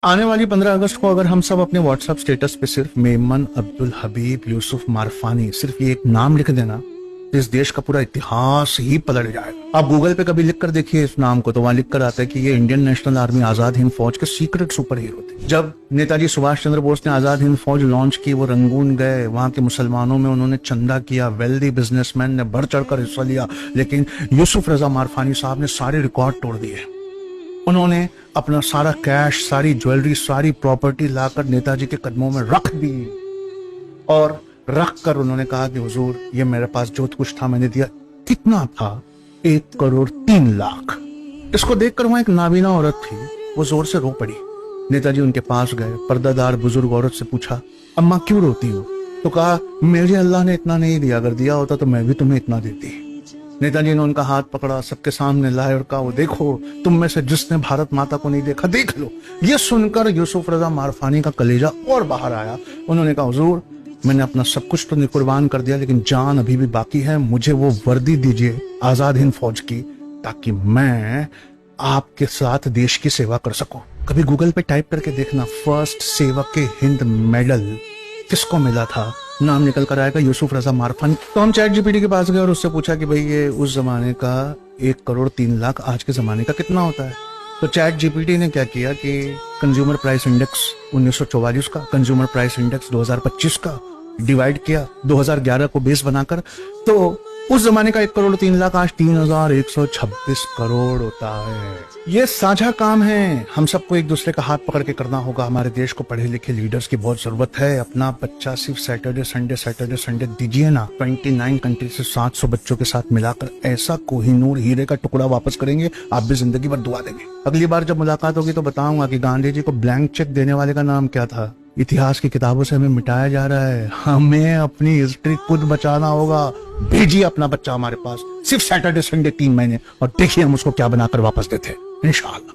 आने वाली 15 अगस्त को अगर हम सब अपने व्हाट्सएप स्टेटस पे सिर्फ मेमन अब्दुल हबीब यूसुफ मारफानी सिर्फ ये एक नाम लिख देना तो इस देश का पूरा इतिहास ही पलट जाएगा। आप गूगल पे कभी लिख कर देखिए इस नाम को, तो वहां लिख कर आता है कि ये Indian national army Azad Hind फौज के सीक्रेट सुपर हीरो थे। जब नेताजी सुभाष चंद्र बोस ने आजाद हिंद फौज लॉन्च की, वो रंगून गए, वहां के मुसलमानों में उन्होंने चंदा किया, वेल्दी बिजनेसमैन ने बढ़ चढ़कर हिस्सा लिया, लेकिन यूसुफ रजा मारफानी साहब ने सारे रिकॉर्ड तोड़ दिए। उन्होंने अपना सारा कैश, सारी ज्वेलरी, सारी प्रॉपर्टी लाकर नेताजी के कदमों में रख दी और रख कर उन्होंने कहा कि हुजूर, ये मेरे पास जो कुछ था मैंने दिया। कितना था? 1,03,00,000। इसको देखकर वहां एक नाबीना औरत थी, वो जोर से रो पड़ी। नेताजी उनके पास गए, पर्दादार बुजुर्ग औरत से पूछा, अम्मा क्यों रोती हो? तो कहा, मुझे अल्लाह ने इतना नहीं दिया, अगर दिया होता तो मैं भी तुम्हें इतना देती। नेताजी ने उनका हाथ पकड़ा, सबके सामने लाए और कहा, वो देखो, तुम में से जिसने भारत माता को नहीं देखा, देख लो। ये सुनकर यूसुफ रजा मारफानी का कलेजा और बाहर आया। उन्होंने कहा, हुजूर, मैंने अपना सब कुछ तो कुर्बान कर दिया, लेकिन जान अभी भी बाकी है। मुझे वो वर्दी दीजिए आजाद हिंद फौज की, ताकि मैं आपके साथ देश की सेवा कर सकूं। कभी गूगल पे टाइप करके देखना, फर्स्ट सेवक के हिंद मेडल किसको मिला था, नाम निकल कर आएगा, यूसुफ रजा मारफानी। तो हम चैट जीपीटी के पास गए और उससे पूछा कि भाई ये उस जमाने का 1,03,00,000 आज के जमाने का कितना होता है। तो चैट जीपीटी ने क्या किया कि कंज्यूमर प्राइस इंडेक्स 1944 का, कंज्यूमर प्राइस इंडेक्स 2025 का डिवाइड किया 2011 को बेस बनाकर, तो उस जमाने का 1,03,00,000 आज 3,126 करोड़ होता है। ये साझा काम है, हम सबको एक दूसरे का हाथ पकड़ के करना होगा। हमारे देश को पढ़े लिखे लीडर्स की बहुत जरूरत है। अपना बच्चा सिर्फ सैटरडे संडे दीजिए ना, 29 कंट्री से 700 बच्चों के साथ मिलाकर ऐसा कोहिनूर हीरे का टुकड़ा वापस करेंगे, आप भी जिंदगी भर दुआ देंगे। अगली बार जब मुलाकात होगी तो बताऊंगा कि गांधी जी को ब्लैंक चेक देने वाले का नाम क्या था। इतिहास की किताबों से हमें मिटाया जा रहा है, हमें अपनी हिस्ट्री खुद बचाना होगा। भेजिए अपना बच्चा हमारे पास सिर्फ सैटरडे संडे 3 महीने और देखिए हम उसको क्या बनाकर वापस देते हैं, इंशाअल्लाह।